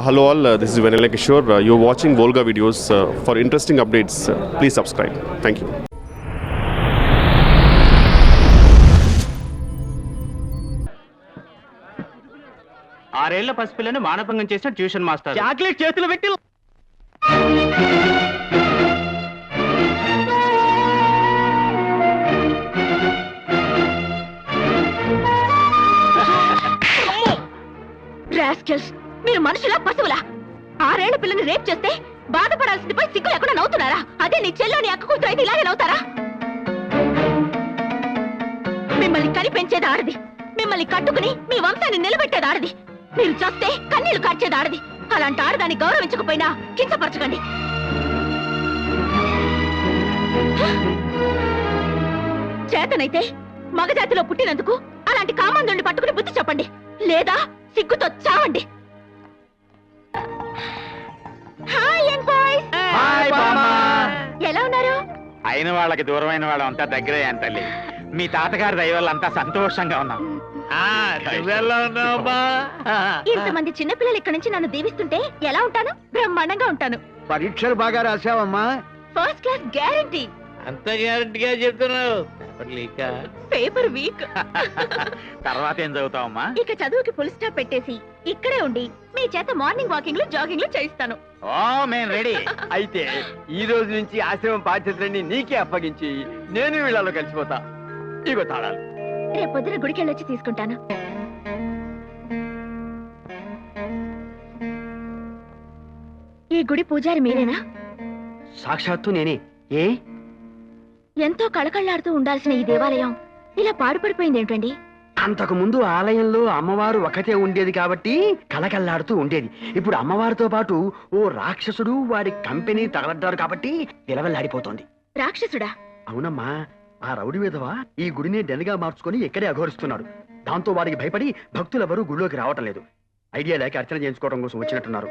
Hello all, this is Vanilla Kishore. You're watching Volga videos. For interesting updates, please subscribe. Thank you. ఆరేళ్ల పసిపిల్లని మానభంగం చేసిన tuition master chocolate చేతులు పెట్టి rascals, మీరు మనుషులా పశువులా? ఆరేళ్ల పిల్లని రేప్ చేస్తే బాధపడాల్సింది పోయి సిగ్గు లేకుండా నవ్వుతున్నారా? అదే నీ చెల్లోని అక్క కూతురు అయితే ఇలాగే నవ్వుతారా? మిమ్మల్ని కనిపెంచేది ఆడది, మిమ్మల్ని కట్టుకుని మీ వంశాన్ని నిలబెట్టేది ఆడది, మీరు చూస్తే కన్నీళ్లు కార్చేది ఆడది. అలాంటి ఆడదాన్ని గౌరవించకపోయినా కించపరచకండి. చేతనైతే మగజాతిలో పుట్టినందుకు అలాంటి కామందుని పట్టుకుని బుద్ధి చెప్పండి, లేదా సిగ్గుతో చావండి. హాయ్ యంగ్ బాయ్స్, ఎలా ఉన్నారు? అయిన వాళ్ళకి దూరమైన వాళ్ళం అంతా దగ్గరే తల్లి. మీ తాతగారి దయ వల్ల అంతా సంతోషంగా ఉన్నాం. ఇంతమంది చిన్నపిల్లలు ఇక్కడ నుంచి నన్ను దీవిస్తుంటే ఎలా ఉంటాను? బ్రహ్మాండంగా ఉంటాను. పరీక్షలు బాగా రాసావమ్మా? First class guarantee. అంత గ్యారంటీగా చెప్తున్నావు? Paper week. తర్వాత ఏం చదువుతావమ్మా? ఇక చదువుకి ఫుల్ స్టాప్ పెట్టేసి ఇక్కడే ఉండి మీ చేత మార్నింగ్ వాకింగ్ లో జాగింగ్ లో చేయిస్తాను. ఓ మేము రెడీ. అయితే ఈ రోజు నుంచి ఆశ్రమం బాధ్యతలన్నీ నీకే అప్పగించి నేను వీళ్ళలో కలిసిపోతా. ఇగో తాళాలు. రేపు పొద్దున గుడికి వెళ్ళొచ్చి తీసుకుంటాను. ఈ గుడి పూజారి మీరేనా? సాక్షాత్తు నేనే. ఏ ఎంతో కళకళ్లాడుతూ ఉండాల్సిన ఈ దేవాలయం ఇలా పాడుపడిపోయింది ఏంటండి? అంతకు ముందు ఆలయంలో అమ్మవారు ఒకటే ఉండేది కాబట్టి కలకల్లాడుతూ ఉండేది. ఇప్పుడు అమ్మవారితో పాటు ఓ రాక్షసుడు వాడి కంపెనీ తగలడ్డారు కాబట్టి విలవల్లాడిపోతోంది. రాక్షసుడా? అవునమ్మా, ఆ రౌడీ విధవ ఈ గుడిని డెన్గా మార్చుకొని ఇక్కడే అఘోరిస్తున్నాడు. దాంతో వాడికి భయపడి భక్తులెవరూ గుడిలోకి రావటం లేదు. ఐడియా లేక అర్చన చేయించుకోవడం కోసం వచ్చినట్టున్నారు.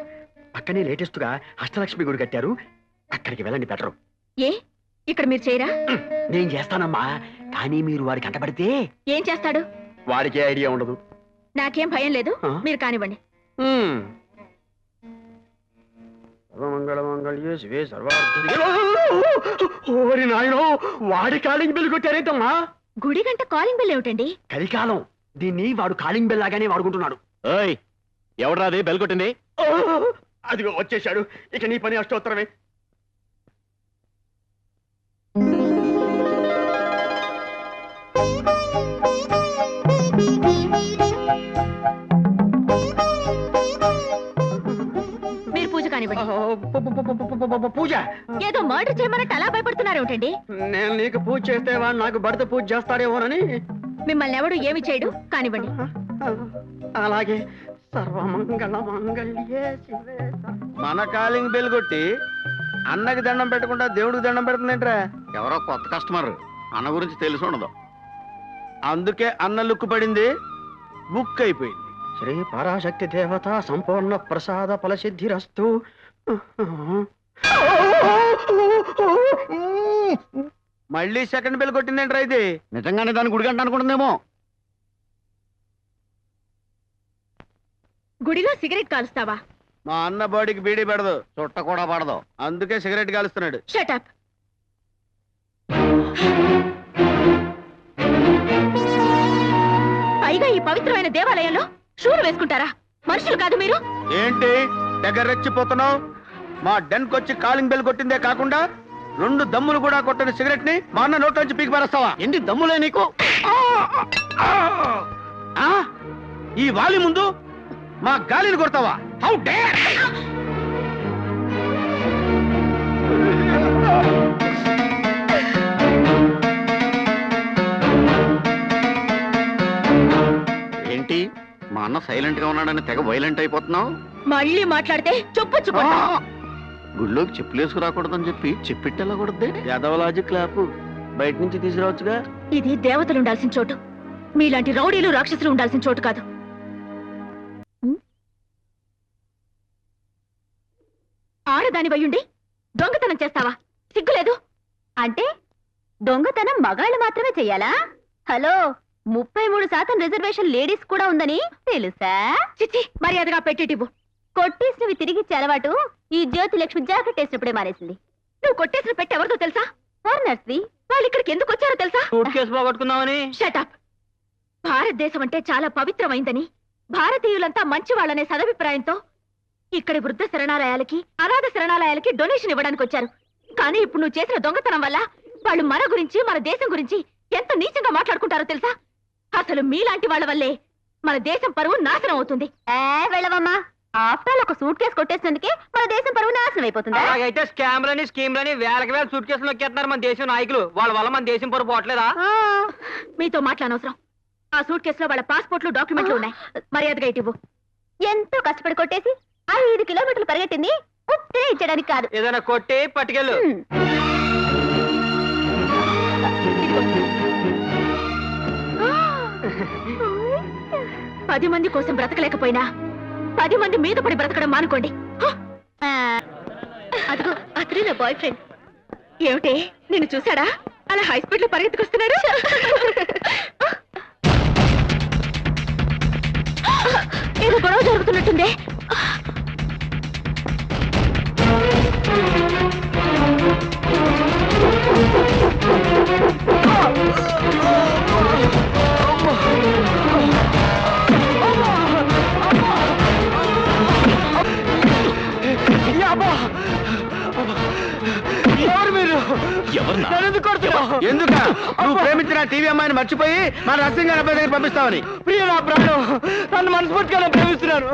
పక్కనే లేటెస్ట్ గా అష్టలక్ష్మి గుడి కట్టారు, అక్కడికి వెళ్ళండి బెటరు. ఏ ఇక్కడ మీరు చేయరా? నేను చేస్తానమ్మా, కానీ మీరు వాడికి కంటపడితే ఏం చేస్తాడు? వాడికే ఐడియా ఉండదు. నాకేం భయం లేదు, మీరు కానివ్వండి. ఓరి నాయనో, వాడి కాలింగ్ బెల్ కొట్టారేంటమ్మా? గుడి గంట కాలింగ్ బెల్ ఏమిటండి? కలికాలం, దీన్ని వాడు కాలింగ్ బెల్ లాగానే వాడుకుంటున్నాడు. ఎవడ్రాది బెల్ కొట్టింది? అదిగో వచ్చేశాడు. ఇక నీ పని అష్టోత్తరమే. మీరు పూజ కానివ్వండి. పూజ? ఏదో మర్డర్ చేయమన్నట్టు అలా భయపడుతున్నారు ఏమిటండి? నేను నీకు పూజ చేస్తే వాడు నాకు భర్త పూజ చేస్తారేమోనని. మిమ్మల్ని ఎవడు ఏమి చేయడు, కానివ్వండి. అలాగే. సర్వమంగళ మంగళ్యే శివే. మన కాలింగ్ బెల్ కొట్టి అన్నకి దండం పెట్టకుండా దేవుడికి దండం పెడుతుందేంట్రా? ఎవరో కొత్త కస్టమర్, అన్న గురించి తెలిసి ఉండదు. అందుకే అన్న లుక్కు పడింది, బుక్ అయిపోయింది. శ్రీ పరాశక్తి దేవత సంపూర్ణ ప్రసాద ఫలసిద్ధిరస్తు. మళ్ళీ సెకండ్ బెల్ కొట్టిందేంట్రా ఇది? నిజంగానే దాని గుడిగంట అనుకుంటుందేమో. గుడిలో సిగరెట్ కాలుస్తావా? మా అన్న బాడీకి బీడీ పెడదు, చుట్ట కూడా పడదు, అందుకే సిగరెట్ కాలుస్తున్నాడు. Shut up. పైగా ఈ పవిత్రమైన దేవాలయంలో షూరు వేసుకుంటారా? మనుషులు కాదు మీరు. ఏంటి దగ్గర రెచ్చిపోతున్నావు? మా డెన్ కొచ్చి కాలింగ్ బెల్ కొట్టిందే కాకుండా 2 దమ్ములు కూడా కొట్టిన సిగరెట్ ని మా అన్న నోట్లోంచి పీకి పారేస్తావా? ఏంటి దమ్ములే నీకు? ఈ వాలి ముందు మా గాలిని కొడతావా? How dare! ఏంటి మా అన్న సైలెంట్ గా ఉన్నాడని తెగ వైలెంట్ అయిపోతున్నావు? మళ్ళీ మాట్లాడితే చొప్పొచ్చుకుంటా. గుళ్ళోకి చెప్పులేసుకు రాకూడదని చెప్పి చెప్పిట్టెళ్ళకూడదే. యాదవలాజిక్ క్లాపు బయట నుంచి తీసుకురావచ్చుగా. ఇది దేవతలు ఉండాల్సిన చోటు, మీలాంటి రౌడీలు రాక్షసులు ఉండాల్సిన చోటు కాదు. ఆడదాని వయ్యుండి దొంగతనం చేస్తావా? సిగ్గులేదు? అంటే దొంగతనం మగాళ్ళు మాత్రమే చెయ్యాలా? హలో, 33% రిజర్వేషన్ లేడీస్ కూడా ఉందని తెలుసా? చిచ్చి, మర్యాదగా పెట్టేటివ్వు. కొట్టేసినవి తిరిగి ఇచ్చే అలవాటు ఈ జ్యోతి లక్ష్మి జాకెట్ వేసినప్పుడే మానేసింది. నువ్వు కొట్టేసిన పెట్టి ఎవరితో తెలుసా? ఫారినర్స్ది. వాళ్ళు ఇక్కడికి ఎందుకు వచ్చారో తెలుసా? సూట్ కేసు పోగొట్టుకుందామని. షటప్. భారతదేశం అంటే చాలా పవిత్రమైందని, భారతీయులంతా మంచి వాళ్ళనే సదభిప్రాయంతో ఇక్కడి వృద్ధ శరణాలయాలకి, అనాథ శరణాలయాలకి డొనేషన్ ఇవ్వడానికి వచ్చారు. కానీ ఇప్పుడు నువ్వు చేసిన దొంగతనం వల్ల వాళ్ళు మన గురించి, మన దేశం గురించి ఎంత నీచంగా మాట్లాడుకుంటారో తెలుసా? అసలు మీలాంటి వాళ్ళ వల్లే మన దేశం పరువు నాశనం అవుతుంది. వెళ్ళవమ్మా. ఆఫ్టర్ ఒక సూట్ కేసు కొట్టేసినందుకే మన దేశం పరువు నాశనం అయిపోతుంది. అలాగైతే స్కామ్లని స్కీమ్లని వేలకి వేల సూట్ కేసులు నొక్కేస్తున్నారు మన దేశం నాయకులు. వాళ్ళ వల్ల మన దేశం పరువు పోవట్లేదా? మీతో మాట్లాడనవసరం. ఆ సూట్ కేసులో వాళ్ళ పాస్పోర్ట్లు, డాక్యుమెంట్లు ఉన్నాయి. మర్యాదగా ఇటు. ఎంతో కష్టపడి కొట్టేసి 5 కిలోమీటర్లు పరిగెట్టింది ఉత్తే ఇచ్చడానికి కాదు. ఏదైనా కొట్టి పట్టుకెళ్ళు. 10 మంది కోసం బ్రతకలేకపోయినా 10 మంది మీద పడి బ్రతకడం మానుకోండి. అదిగో అతనే నా బాయ్ ఫ్రెండ్. ఏమిటి, నిన్ను చూసాడా? అలా హై స్పీడ్ లో పరిగెత్తుకొస్తున్నాడు. ఏదో గొడవ జరుగుతున్నట్టుందే. ఎందుక నువ్వు ప్రేమించిన టీవీ అమ్మాయిని మర్చిపోయి మన రసింగ్ గారి అబ్బాయి దగ్గర పంపిస్తావని? ప్రియ నా ప్రాణం, నన్ను మనస్ఫూర్తిగా ప్రేమిస్తున్నాను.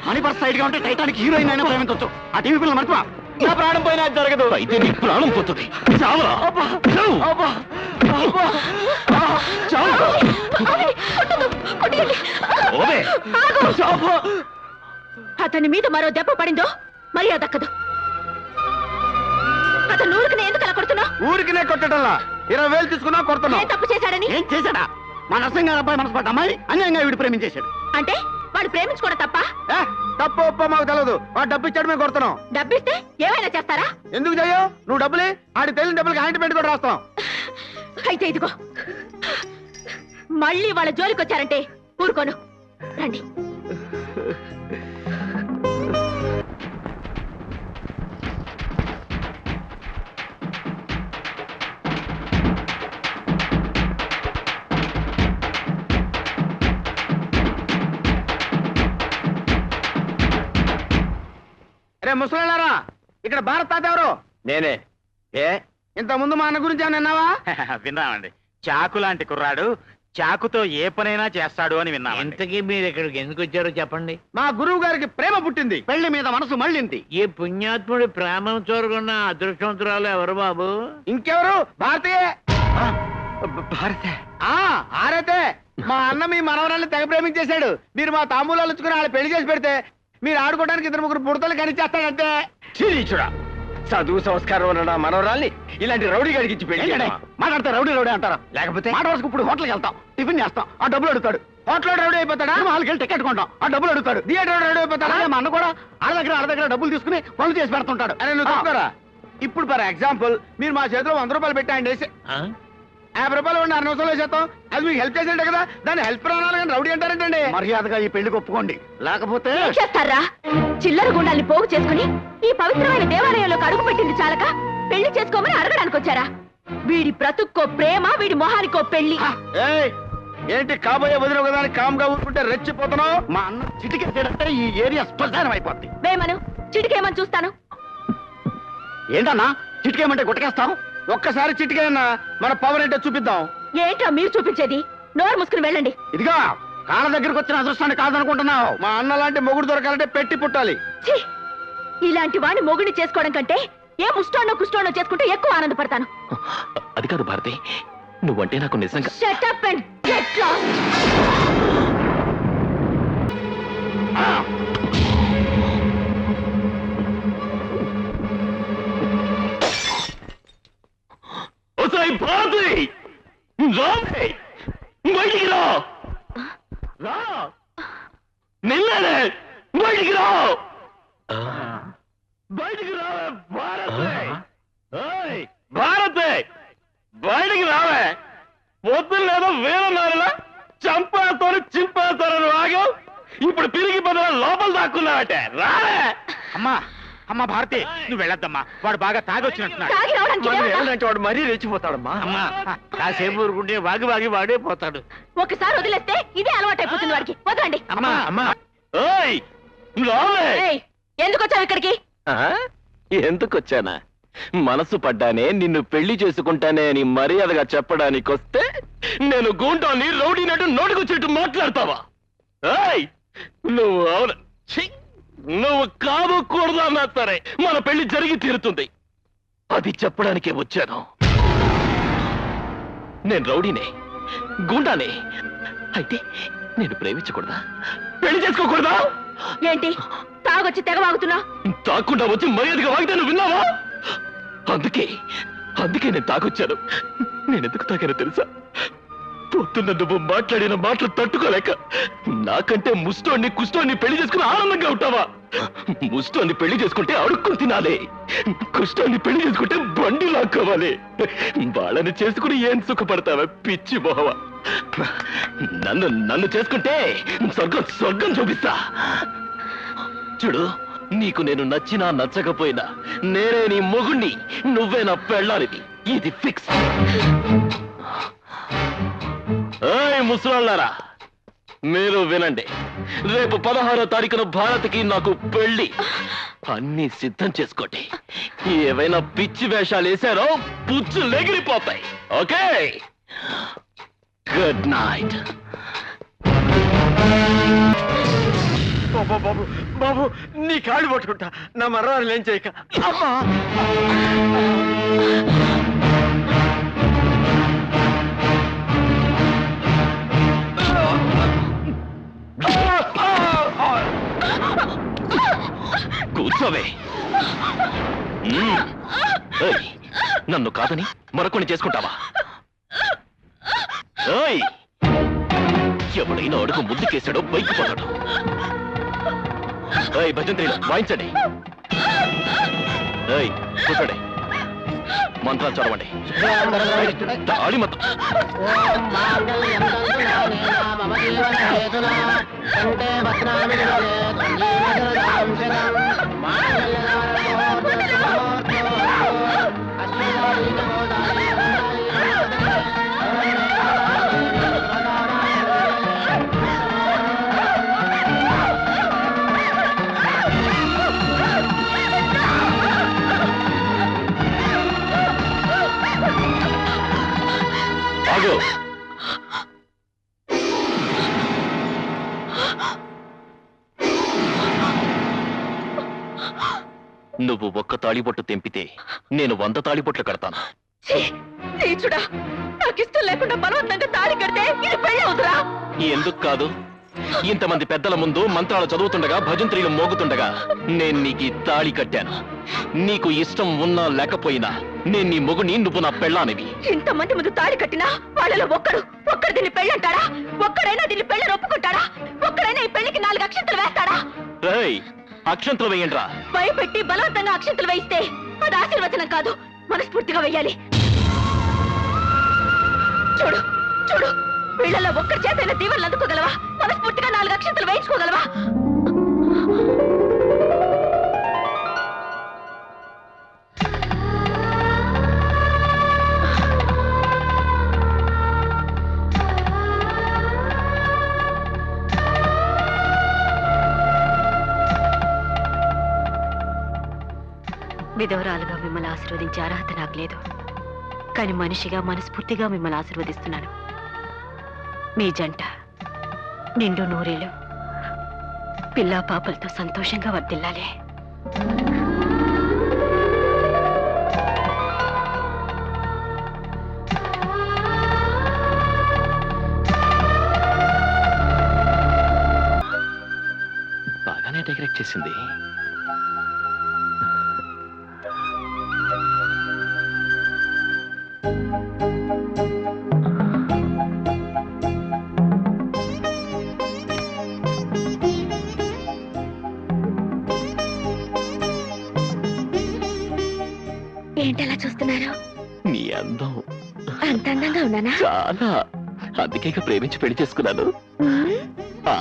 మణిపర్ సైడ్ గా ఉంటే టైటానిక్ హీరోయిన్ అయినా ప్రేమించవచ్చు. ఆ టీవీ పిల్లలు మర్చిపో. నా ప్రాణం పోయినా అది జరగదు. అయితే నీ ప్రాణం పోతుంది. చావరా? అతని మీద మరో దెబ్బ పడిందో మర్యాద దక్కదు. అతను ఊరికి ఎందుకు అలా కొడుతున్నావు? ఊరికినే కొట్టడంలా 20,000 తీసుకున్నా కొడుతున్నా. ఏం తప్పు చేశాడని? ఏం చేశాడా? మా నరసింహ గారి అబ్బాయి మనసు పడ్డ అమ్మాయి అన్యాయంగా వీడు ప్రేమించేశాడు. అంటే వాడు ప్రేమించుకోవడం తప్ప? తప్పు ఒప్ప మాకు తెలియదు. వాడు డబ్బు ఇచ్చాడు, మేము కొడుతున్నాం. డబ్బిస్తే ఏమైనా చేస్తారా? ఎందుకు చెయ్యవు? నువ్వు డబ్బులే, ఆడి తెలియని డబ్బులకి ఆయింట్మెంట్ కూడా రాస్తాం. అయితే ఇదిగో, మళ్ళీ వాళ్ళ జోలికి వచ్చారంటే ఊరుకోను. రండి. రే ముసలారా, ఇక్కడ భారత్ తాత ఎవరు? నేనే. ఏ ఇంత ముందు మా అన్న గురించి ఏమన్నా విన్నావా? విన్నామండి. చాకు లాంటి కుర్రాడు చాకుతో ఏ పనైనా చేస్తాడు అని విన్నా. ఇంతకీ మీరు ఇక్కడికి ఎందుకు వచ్చారో చెప్పండి. మా గురువు గారికి ప్రేమ పుట్టింది. పెళ్లి మీద మనసు మళ్ళింది. ఈ పుణ్యాత్ముడి ప్రేమను చూరగొన్న అదృష్టవంతురాలు ఎవరు బాబు? ఇంకెవరు? భారతీయే. భారతే? ఆరైతే మా అన్న మీ మనవరాన్ని తెగ ప్రేమించేశాడు. మీరు మా తాంబూలాలు ఇచ్చుకుని వాళ్ళు పెళ్లి చేసి పెడితే మీరు ఆడుకోవడానికి 2-3 పుడతలు కనిచేస్తాడంటే. చీరీచుడా, చదువు సంస్కారం ఉన్న మనవరాల్ని ఇలాంటి రౌడీ గడికి ఇచ్చి పెళ్లి మాట్లాడితే రౌడీ రౌడీ అంటారా? లేకపోతే మాట వరకు ఇప్పుడు హోటల్కి వెళ్తాం, టిఫిన్ చేస్తాం, ఆ డబ్బులు అడుగుతాడు. హోటల్ రౌడీ అయిపోతాడా? వాళ్ళకి వెళ్ళి టికెట్ కొంటాం, ఆ డబ్బులు అడుగుతాడు. థియేటర్ రౌడీ అయిపోతాడా? మా అన్న కూడా వాళ్ళ దగ్గర డబ్బులు తీసుకుని పనులు చేసి పెడుతుంటాడు. అరే నువ్వు తప్పుకోరా. ఇప్పుడు ఫర్ ఎగ్జాంపుల్ మీరు మా చేతిలో 100 రూపాయలు పెట్టండి, వేసి ఆ? 50 రూపాయలు ఉండి 6 నిమిషాలు వేసేస్తాం. అది మీకు హెల్ప్ చేసేంటే కదా, దాన్ని హెల్ప్ రావాలి కానీ రౌడీ అంటారంటండి. మర్యాదగా ఈ పెళ్లికి ఒప్పుకోండి, లేకపోతే ఏం చేస్తారా? చిల్లర గుండాల్ని పోగు చేసుకుని ఈ పవిత్రమైన దేవాలయంలోకి అడుగు పెట్టింది చాలక పెళ్లి చేసుకోమని అడగడానికి వచ్చారా? వీడి బ్రతుక్కో ప్రేమ, వీడి మొహానికో పెళ్లి. ఏయ్, ఏంటి కాబోయే వదిన కదా కామ్గా ఊరుకుంటే రెచ్చిపోతున్నావు? మా అన్న చిటికెత్తాడంటే ఈ ఏరియా శ్మశానం అయిపోద్ది. వేమను చిటికేమని చూస్తాను. ఏంటన్నా చిటికేయమంటే గుట్టకేస్తాం? ఒక్కసారి చిటికేయన్నా మన పవర్ ఏంటో చూపిద్దాం. ఏంటో మీరు చూపించేది? నోరు మూసుకుని వెళ్ళండి. ఇదిగా కాళ్ళ దగ్గరకు వచ్చిన అదృష్టాన్ని కాదనుకుంటున్నావు. మా అన్న లాంటి మొగుడు దొరకాలంటే పెట్టి పుట్టాలి. ఛీ! ఇలాంటి వాడిని మొగుడిని చేసుకోవడం కంటే ఏ ముష్టోనో కుష్టోనో చేసుకుంటే ఎక్కువ ఆనందపడతాను. అది కాదు భారతి, నువ్వంటే నాకు నిజంగా. Shut up and get lost. Bharati, బయటికి రా, నిన్ననే బయటికి రా, బయటికి రా భారతి, బయటికి రావే. పొద్దున్న లేదో వేరే నాలులా చంపేస్తాను చింపేస్తానని వాగావు. ఇప్పుడు పిరిగి బదులు లోపల దాక్కున్నావటే రాలే. అమ్మా అమ్మా భారతి నువ్వు వెళ్ళొద్దమ్మా, వాడు బాగా తాగి వచ్చినట్టున్నాడు. తాగి రావడానికి మనం ఏమన్నా? ఏమంటే వాడు మరీ రెచ్చిపోతాడమ్మా. అమ్మా కాసేపు ఊరుకుంటే వాగి వాగి వాడే పోతాడు. ఒకసారి వదిలేస్తే ఇదే అలవాటు అయిపోతుంది వాడికి. వదలండి. అమ్మా అమ్మా ఓయ్ రాలే. ఏయ్, ఎందుకు వచ్చావు ఇక్కడికి? ఎందుకు వచ్చానా? మనసు పడ్డానే నిన్ను పెళ్లి చేసుకుంటానే అని మర్యాదగా చెప్పడానికి వస్తే నేను గూంటాన్ని రౌడీనట్టు నోటికొచ్చేట్టు మాట్లాడతావా? ఏయ్, నువ్వు అవును ఛీ! నువ్వు కాదు కూడదా అన్నా సరే మన పెళ్లి జరిగి తీరుతుంది. అది చెప్పడానికే వచ్చాను. నేను రౌడీనే, గూండానే. అయితే నేను ప్రేమించకూడదా? పెళ్లి చేసుకోకూడదా? ఏంటి తాగొచ్చి తెగ వాగుతున్నావు? తాకుండా వచ్చి మర్యాదగా వాగితే విన్నావా? అందుకే నేను తాగొచ్చాను. నేనెందుకు తాగానో తెలుసా? పొద్దున్న నువ్వు మాట్లాడిన మాటలు తట్టుకోలేక నాకంటే ముష్టోన్ని కుష్టోన్ని పెళ్లి చేసుకుని ఆనందంగా ఉంటావా? ముష్టోన్ని పెళ్లి చేసుకుంటే అడుక్కుని తినాలి, కుష్టోన్ని పెళ్లి చేసుకుంటే బండి లాక్కోవాలి. వాళ్ళని చేసుకుని ఏం సుఖపడతావా పిచ్చి మొహవా? నన్ను చేసుకుంటే స్వర్గం చూపిస్తా. చూడు, నీకు నేను నచ్చినా నచ్చకపోయినా నేనే నీ మొగుణ్ణి, నువ్వే నా పెళ్ళానిది. ఇది ఫిక్స్. ఏయ్ ముసలాళ్ళారా, మీరు వినండి. రేపు 16వ తారీఖున భారత్కి నాకు పెళ్లి. అన్ని సిద్ధం చేసుకోండి. ఏవైనా పిచ్చి వేషాలు వేశారో పుచ్చు లెగిరిపోతాయి. Okay, good night. బాబు బాబు బాబు నీ కాళ్ళు పట్టుకుంటా, నా మర్రాలు ఏం చేయక. అమ్మా కూర్చోవే. ఏయ్, నన్ను కాదని మరొకని చేసుకుంటావా? ఏయ్, ఎవడైనా అడుగు ముందుకేసాడో బైక్ పోతాడు. ఏయ్ భజంత్రిలో వాయించండి. ఏయ్ కూర్చోండి, మంత్రాలు చదవండి. తాళి మొత్తం ఆగు. నువ్వు ఒక్క తాళిబొట్టు తెంపితే నేను 100 తాళిబొట్లు కడతాను. నీచుడా, నాకు ఇష్టం లేకుండా బలవంతంగా తాళి కడితే ఇది పెళ్లి అవుతురా? ఎందుకు కాదు? ఇంతమంది పెద్దల ముందు మంత్రాలు చదువుతుండగా, భజంత్రీలు మోగుతుండగా నేను నీకు ఈ తాళి కట్టాను. నీకు ఇష్టం ఉన్నా లేకపోయినా నేను నీ మొగుని, నువ్వు నా పెళ్ళానివి. ఇంతమంది ముందు తాళి కట్టినా వాళ్ళలో ఒక్కడు దీన్ని పెళ్ళంటాడా? ఒక్కడైనా దీన్ని పెళ్ళని ఒప్పుకుంటాడా? ఒక్కడైనా ఈ పెళ్లికి 4 అక్షంతలు వేస్తాడా? రేయ్, అక్షంతలు వేయండ్రా. భయపెట్టి బలవంతంగా అక్షంతలు వేయిస్తే అది ఆశీర్వచనం కాదు, మనస్ఫూర్తిగా వెయ్యాలి. చూడు చూడు, వీళ్ళలో ఒక్కరి చేతైనా దీవెనలు అందుకోగలవా? మనస్ఫూర్తిగా 4 అక్షంతలు వేయించుకోగలవా? విధవరాలుగా మిమ్మల్ని ఆశీర్వదించే అర్హత నాకు లేదు, కానీ మనిషిగా మనస్ఫూర్తిగా మిమ్మల్ని ఆశీర్వదిస్తున్నాను. మీ జంట నిండు నూరేళ్ళు పిల్లా పాపలతో సంతోషంగా వర్ధిల్లాలి. బాగానే డెకరేట్ చేసింది. ఏంటలా చూస్తున్నారు? నీ అందం అంత అందంగా ఉన్నానా? చాలా, అందుకే ప్రేమించి పెళ్లి చేసుకున్నాను. ఆ,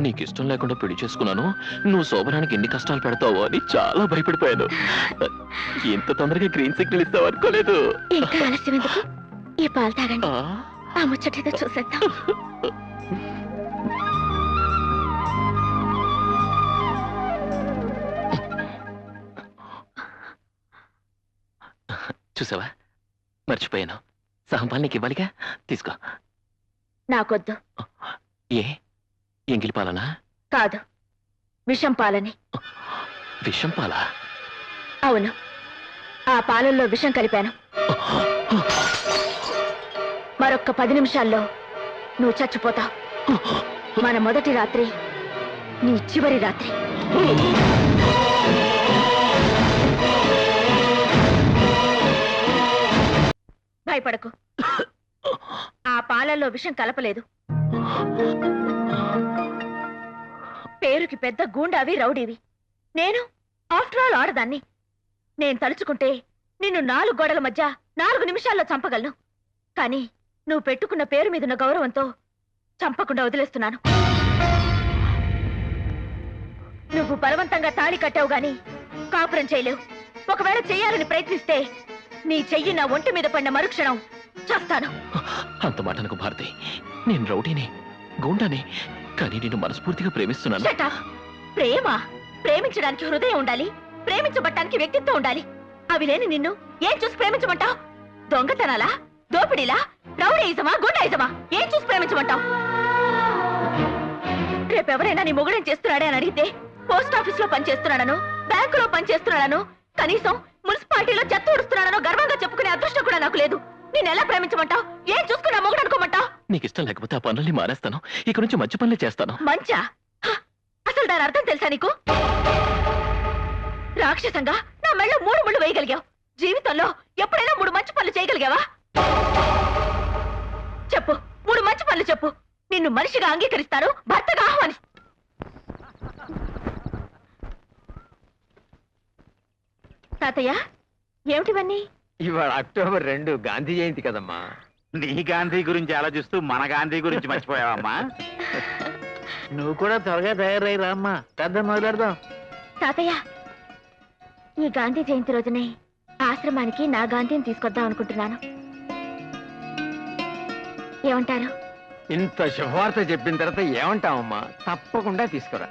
నీకు ఇష్టం లేకుండా పెళ్లి చేసుకున్నాను, నువ్వు శోభనానికి ఎన్ని కష్టాలు పెడతావో అని చాలా భయపడిపోయాను. ఇంత తొందరగా గ్రీన్ సిగ్నల్ ఇస్తావు అనుకోలేదు. ఇంకా ఆలస్యం ఎందుకు? ఈ పాలు తాగండి, ఆ, ఆ ముచ్చటేదో చూసేద్దాం. చూసావా, మర్చిపోయాను. సహంపాలు నీకు ఇవ్వాలిగా, తీసుకో. నాకొద్దు. ఏ ఎంగిలి పాలనా? కాదు, విషం పాలని. విషం పాలా? అవును, ఆ పాలల్లో విషం కలిపాను. మరొక్క 10 నిమిషాల్లో నువ్వు చచ్చిపోతావు. మన మొదటి రాత్రి నీ చివరి రాత్రి. భయపడకు, ఆ పాలల్లో విషం కలపలేదు. పేరుకి పెద్ద గూండావి, రౌడీవి. నేను ఆఫ్టర్ ఆల్ ఆడదాన్ని. నేను తలుచుకుంటే నిన్ను 4 గోడల మధ్య 4 నిమిషాల్లో చంపగలను. కానీ నువ్వు పెట్టుకున్న పేరు మీదున్న గౌరవంతో చంపకుండా వదిలేస్తున్నాను. నువ్వు బలవంతంగా తాళి కట్టావు గాని కాపురం చేయలేవు. ఒకవేళ చెయ్యాలని ప్రయత్నిస్తే నీ చెయ్యి నా ఒంటి మీద పడిన మరుక్షణం చేస్తాను. అంత మాట నాకు భారతి. నేను రౌడీని, గూండాని, కానీ నేను మనస్ఫూర్తిగా ప్రేమిస్తున్నాను. Shut up. ప్రేమ ప్రేమించడానికి హృదయం ఉండాలి, ప్రేమించబట్టానికి వ్యక్తిత్వం ఉండాలి. అవి లేని నిన్ను ఏం చూసి ప్రేమించమంటావు? దొంగతనాలా, దోపిడీలా, రౌడీయిజమా, గుండాయిజమా? ఏం చూసి ప్రేమించమంటావు? రేపెవరైనా నీ మొగుడేం చేస్తున్నాడే అని అడిగితే పోస్ట్ ఆఫీస్ లో పనిచేస్తున్నాడను, బ్యాంకులో పనిచేస్తున్నాడను, కనీసం మున్సిపాలిటీలో చెత్త ఊడుస్తున్నాడనో గర్వంగా చెప్పుకునే అదృష్టం కూడా నాకు లేదు. నేను ఎలా ప్రేమించమంటావు? ఏం చూసుకున్నా మొగుడు అనుకోమంటావు? నీకు ఇష్టం లేకపోతే ఆ పనుల్ని మానేస్తాను. ఇక నుంచి మంచి పనులే చేస్తాను. మంచా? హ! అసలు దాని అర్థం తెలుసా నీకు? రాక్షసంగా నా మెళ్ళ 3 ముళ్ళు వేయగలిగావు. జీవితంలో ఎప్పుడైనా 3 మంచి పనులు చేయగలిగావా? చెప్పు, 3 మంచి పనులు చెప్పు. నిన్ను మనిషిగా అంగీకరిస్తాను, భర్తగా ఆహ్వానిస్తాను. తాతయ్య, ఏమిటివన్నీ? ఇవాళ అక్టోబర్ 2 గాంధీ జయంతి కదమ్మా. నీ గాంధీ గురించి ఆలోచిస్తూ మన గాంధీ గురించి మర్చిపోయావమ్మా. నువ్వు కూడా త్వరగా తయారై రామ్మా, పెద్ద మొదలెడదాం. తాతయ్య, ఈ గాంధీ జయంతి రోజునే ఆశ్రమానికి నా గాంధీని తీసుకొద్దాం అనుకుంటున్నాను. ఏమంటారు? ఇంత శుభవార్త చెప్పిన తర్వాత ఏమంటావమ్మా? తప్పకుండా తీసుకురా.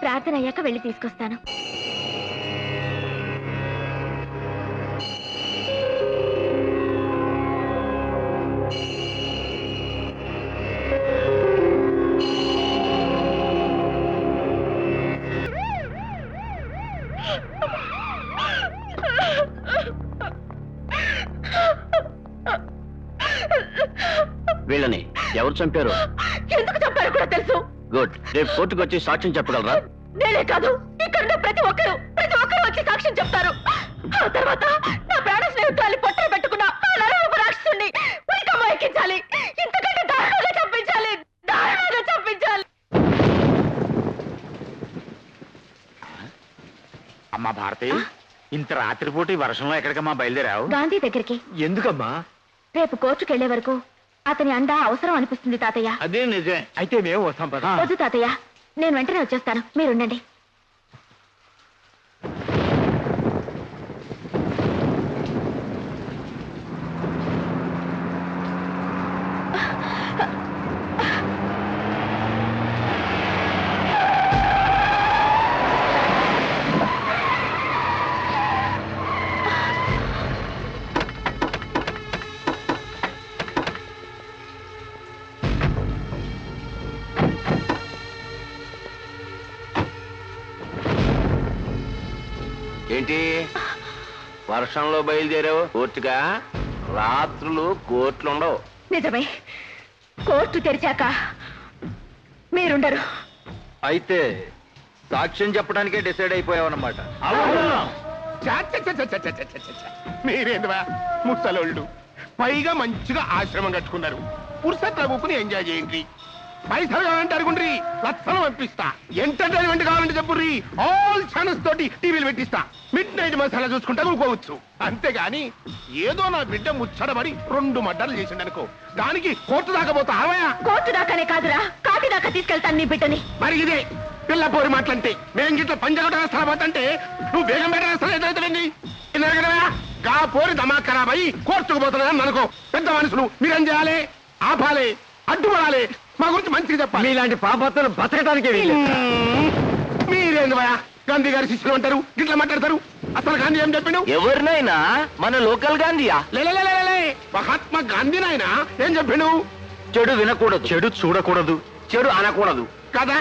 ప్రార్థన అయ్యాక వెళ్ళి తీసుకొస్తాను. వీళ్ళని ఎవరు చంపారు? ఎందుకు చంపారో కూడా తెలుసు. గుడ్. రేపు కోర్టుకు వచ్చి సాక్ష్యం చెప్పగలరా? నేనే కాదు, ఇక్కడ ప్రతి ఒక్కరు వచ్చి సాక్ష్యం చెప్తారు. ఆ తర్వాత నా ప్రాణ స్నేహితురాలి పొట్టలు పెట్టుకున్న ఆ నరరూప రాక్షసుని ఉరికమ్మ ఎక్కించాలి. ఇంతకంటే దారుణంగా చంపించాలి. అమ్మా భారతి, ఇంత రాత్రిపూట ఈ వర్షంలో ఎక్కడికమ్మా బయలుదేరావు? గాంధీ దగ్గరికి. ఎందుకమ్మా? రేపు కోర్టుకు వెళ్లే వరకు అతని అండ అవసరం అనిపిస్తుంది తాతయ్య. అదే నిజమే. అయితే మేము వస్తాం పద. వద్దు తాతయ్య, నేను వెంటనే వచ్చేస్తాను, మీరుండండి. ఏంటి వర్షంలో బయలుదేరావు? కోర్టుగా? రాత్రులు కోర్టులు ఉండవు. నిజమే, కోర్టు తెరిచాక మీరుండరు. అయితే సాక్ష్యం చెప్పడానికే డిసైడ్ అయిపోయావన్నమాట. మీరేందువా ముసలోళ్ళు, పైగా మంచిగా ఆశ్రమం కట్టుకున్నారు. పురుషత్వ కూకుని ఎంజాయ్ చేయండి. పైసలు కావాలంటే అడుగుండ్రి, లక్షలు పంపిస్తా. ఎంటర్టైన్మెంట్ కావాలంటే చెప్పుర్రి, ఆల్ ఛానల్స్ తోటి టీవీలు పెట్టిస్తా. మిడ్ నైట్ మసాలా చూసుకుంటా ఊరుకోవచ్చు. అంతేగాని ఏదో నా బిడ్డ ముచ్చడబడి 2 మర్డర్లు చేసిండు అనుకో, దానికి కోర్టు దాకా పోతా. కోర్టు దాకానే కాదురా, కాటి దాకా దాకా తీసుకెళ్తాను నీ బిడ్డని. మరి ఇదే పిల్ల పోరి మాటలంటే మేము గిట్ల పంజగొట్ట వేస్తా పోతుంటే నువ్వు బేగం బేట వేస్తా ఎదురైతే గా పోరి దమాక్ ఖరాబ్ అయ్యి కోర్టుకు పోతున్నాను అనుకో. పెద్ద మనుషులు మీరేం చేయాలి? ఆపాలి, అడ్డుపడాలి, మా గురించి మంచిగా చెప్పాలి. మీలాంటి పాపత్తులు బతకడానికి మీరేంది భయ గాంధీ గారి శిష్యులు అంటారు, గిట్లా మాట్లాడతారు. అసలు గాంధీ ఏం చెప్పిండు? ఎవరినైనా మన లోకల్ గాంధీయా? లే మహాత్మా గాంధీ నాయన ఏం చెప్పిండు? చెడు వినకూడదు, చెడు చూడకూడదు, చెడు అనకూడదు కదా?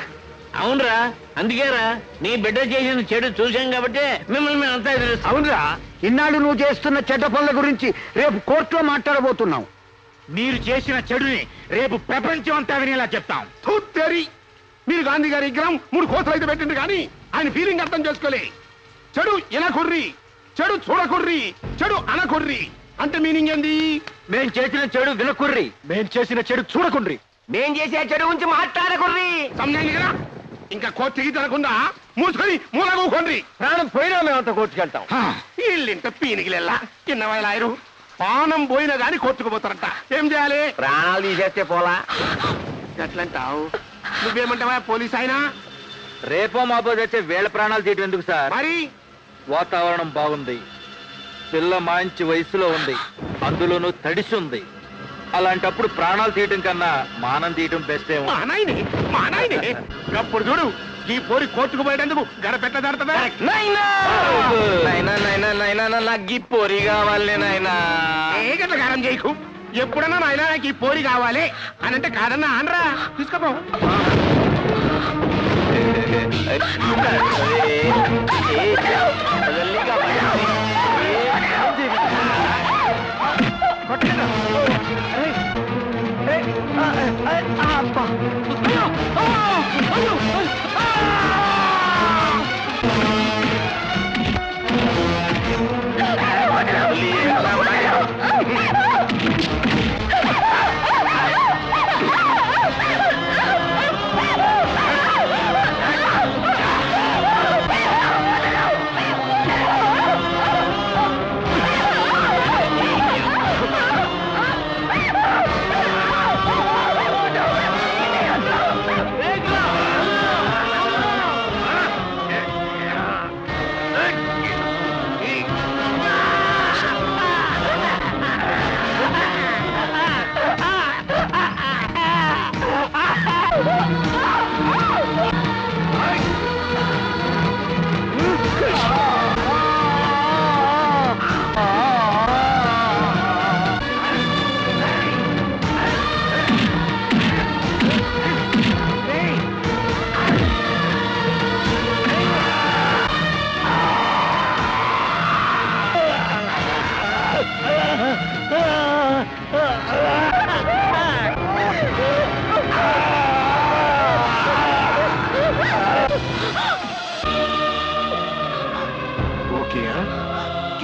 అవునరా, అందుకేరా నీ బిడ్డ చేసిన చెడు చూసాం కాబట్టి మిమ్మల్ని మేము అంతా ఎదురుస్తాం. అవునరా, ఇన్నాళ్ళు నువ్వు చేస్తున్న చెడ్డ పనుల గురించి రేపు కోర్టులో మాట్లాడబోతున్నావు. మీరు చేసిన చెడుని రేపు ప్రపంచం అంతా వినేలా చెప్తాం. తూత్తేరి, మీరు గాంధీ గారి విగ్రహం 3 కోతలు అయితే పెట్టిండు కానీ ఆయన ఫీలింగ్ అర్థం చేసుకోలే. చెడు ఎనకుర్రి, చెడు చూడకుర్రి, చెడు అనకుర్రి అంటే మీనింగ్ ఏంది? మేం చేసిన చెడు వినకుర్రి, మేం చేసిన చెడు చూడకుండ్రి, మేం చేసే చెడు గురించి మాట్లాడకుర్రి. సమజండి కదా? ఇంకా కోర్టుకి తినకుండా మూసుకొని మూలగూకోండి. ప్రాణం పోయినా మేమంతా కోర్టుకెళ్తాం. వీళ్ళింట పీనికిలెల్లా చిన్న వయలాయరు పానం పోయినా గాని కోర్టుకు పోతారంట. ఏం చేయాలి? ప్రాణాలు తీసేస్తే పోలా. ఎట్లంటావు? నువ్వేమంటావా పోలీస్ అయినా? రేపో మాపో తెచ్చే వేళ ప్రాణాలు తీయటం ఎందుకు సార్? మరి వాతావరణం బాగుంది, పిల్ల మంచి వయసులో ఉంది, అందులోనూ తడిసి ఉంది. అలాంటప్పుడు ప్రాణాలు తీయటం కన్నా మానం తీయటం బెస్ట్ ఏమో. మా నాయనే అప్పుడు చూడు ఈ పోరి కోర్టుకు పోయేటందుకు గడపెట్ట దాడుతుందా? నాకు ఈ పొరి కావాలి నాయనా. ఏ గట్ల కారం చేయకు. ఎప్పుడన్నా నాయన నాకు ఈ పోరి కావాలి అని అంటే కాదన్నా అనరా, తీసుకోపో.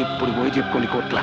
ఇప్పుడు పోయి చెప్పుకోండి కోట్ల.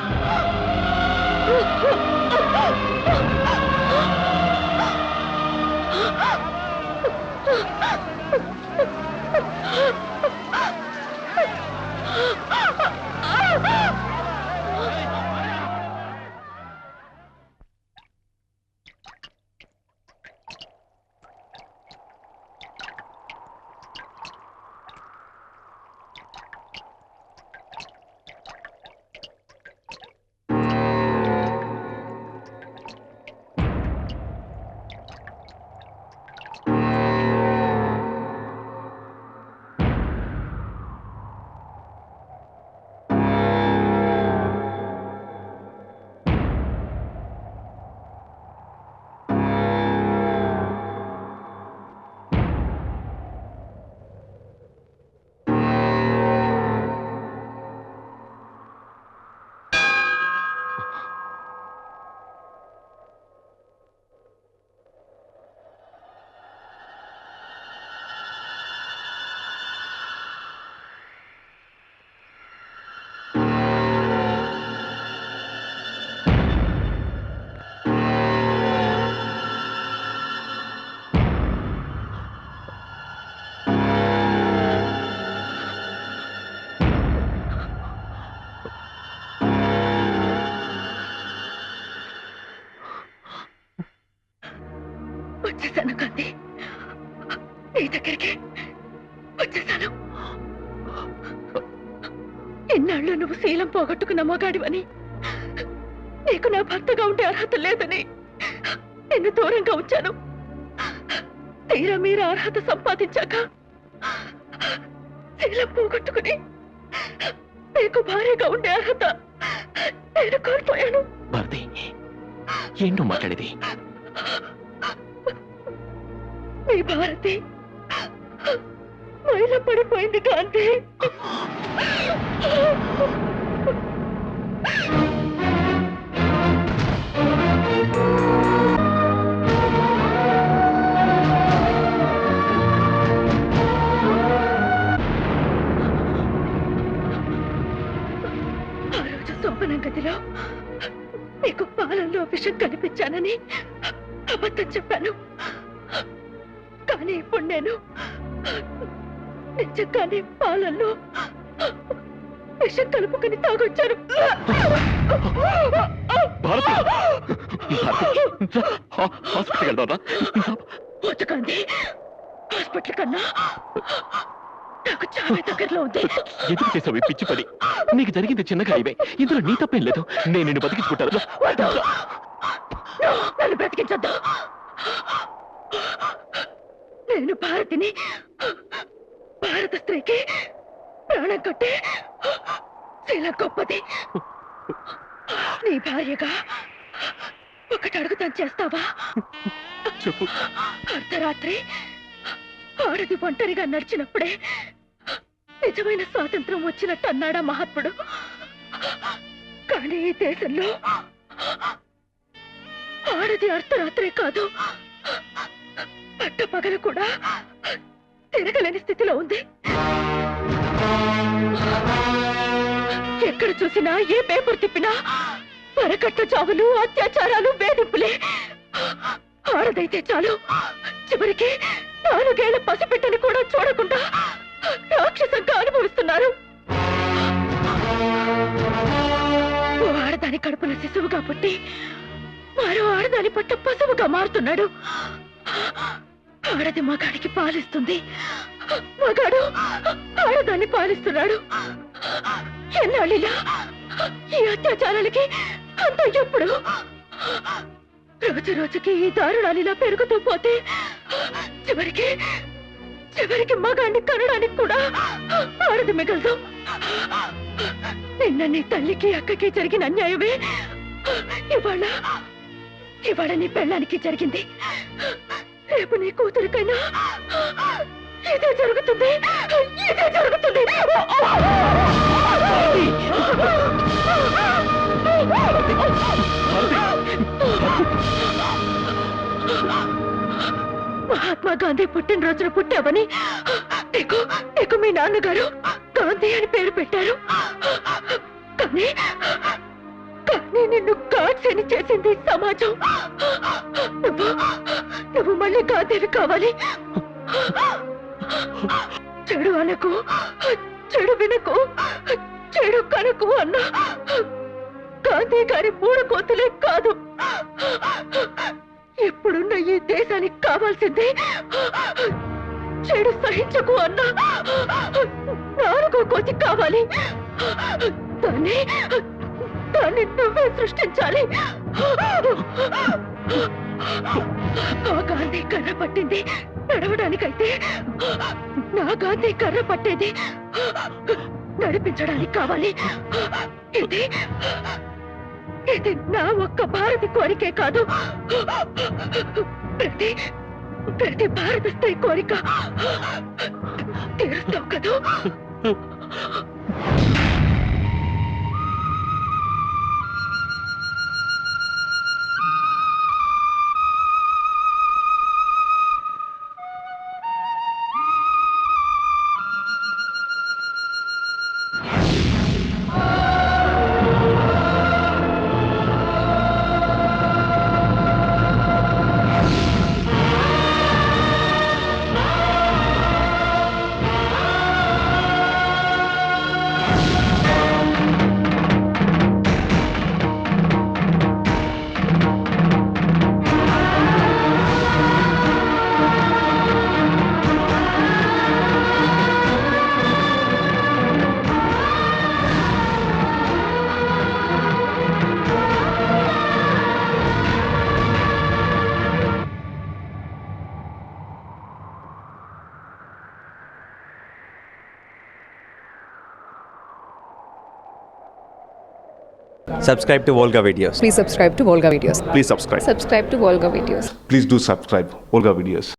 వచ్చేసాను గాంధీ, నీ దగ్గరికి వచ్చేసాను. ఎన్నాళ్ళు నువ్వు శీలం పోగొట్టుకున్న మగాడివని, నీకు నా భర్తగా ఉండే అర్హత లేదని నిన్ను దూరంగా ఉంచాను. తీరా మీరు అర్హత సంపాదించాక శీలం పోగొట్టుకుని నీకు భార్యగా ఉండే అర్హత నేను కోల్పోయాను. భారతి, ఏంటో మాట్లాడేది? నీ భారతి మైల పడిపోయింది కాంతి. ఆ రోజు శోభనం గదిలో నీకు పాలల్లో విషం కనిపించానని అబద్ధం చెప్పాను. కానీ ఇప్పుడు నేను నిజంగానే పాలల్లో విషం కలుపుకొని తాగొచ్చాను. భారతి, హాస్పిటల్కి వెళ్దాం. వచ్చకండి, హాస్పిటల్ కన్నా నాకు చాలా దగ్గరలో ఉంది. ఎందుకు చేసావు ఈ పిచ్చి పని? నీకు జరిగింది చిన్నగా అయ్యే, ఇందులో నీ తప్పేం లేదు. నేను నిన్ను బతికించుకుంటాను. వద్దు, నన్ను బ్రతికించొద్దు. నేను భారతిని, భారత స్త్రీకి ప్రాణం కట్టే శీల గొప్పది. నీ భార్యగా ఒకటి అడుగుతాను, చేస్తావా? చెప్పు. అర్ధరాత్రి ఆడది ఒంటరిగా నడిచినప్పుడే నిజమైన స్వాతంత్రం వచ్చినట్టు అన్నాడా మహాత్ముడు. కానీ ఈ దేశంలో ఆడది అర్ధరాత్రే కాదు, పట్టపగలు కూడా తిరగలేని స్థితిలో ఉంది. ఎక్కడ చూసినా, ఏ పేపర్ తిప్పినా పరకట్ట చావులు, అత్యాచారాలు, వేధింపులే. ఆడదైతే చాలు, చివరికి 4 ఏళ్ల పసిబిడ్డని కూడా చూడకుండా రాక్షసంగా అనుభవిస్తున్నారు. ఓ ఆడదాని కడుపున శిశువుగా పుట్టి మరో ఆడదాని పట్ట పశువుగా మారుతున్నాడు. ఆడది మగాడికి పాలిస్తుంది, మగాడు ఆడదాన్ని పాలిస్తున్నాడు. ఎన్నాళ్ళిలా ఈ అత్యాచారాలకి అంత ఎప్పుడు? రోజు రోజుకి ఈ దారుణాలిలా పెరుగుతూ పోతే చివరికి మగాడిని కనడానికి కూడా ఆడది మిగలదు. నిన్న నీ తల్లికి, అక్కకి జరిగిన అన్యాయమే ఇవాళ నీ పెళ్ళానికి జరిగింది. రేపు నీ కూతురికైనా ఇదే జరుగుతుంది, ఇదే జరుగుతుంది. మహాత్మా గాంధీ పుట్టినరోజున పుట్టావని నీకు మీ నాన్నగారు గాంధీ అని పేరు పెట్టారు. కానీ నిన్ను గాడ్సేని చేసింది సమాజం. నువ్వు మళ్ళీ గాంధీవి కావాలి. చెడు అనకు, చెడు వినకు, చెడు కనకు అన్న గాంధీ గారి 3 కోతులే కాదు. ఇప్పుడున్న ఈ దేశానికి కావాల్సింది చెడు సహించకు అన్న 4వ కోతి కావాలి. దాన్ని నువ్వే సృష్టించాలి. ఆ గాంధీ కర్ర పట్టింది నడవడానికైతే నా గాంధీ కర్ర పట్టేది నడిపించడానికి కావాలి. ఇది నా ఒక్క భారతి కోరికే కాదు, ప్రతి భారత స్త్రీ కోరిక. తీరుస్తావు కదూ? Subscribe to Volga Videos. Please subscribe to Volga Videos. Please subscribe. Subscribe to Volga Videos. Please do subscribe Olga Videos.